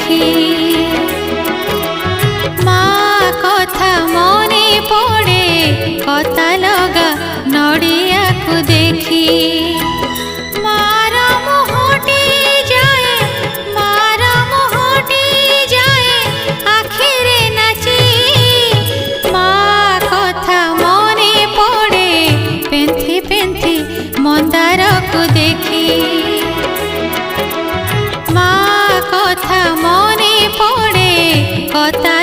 দেখি মা কথা মনে পড়ে কথা লগা নড়িয়াকু দেখি মার মুহটি যায় মার মুহটি যায় আখিরে নাচি মা কথা মনে পড়ে পেন্থি পেন্থি মন্দারকু দেখি মা কথা মনে পড়ে কথা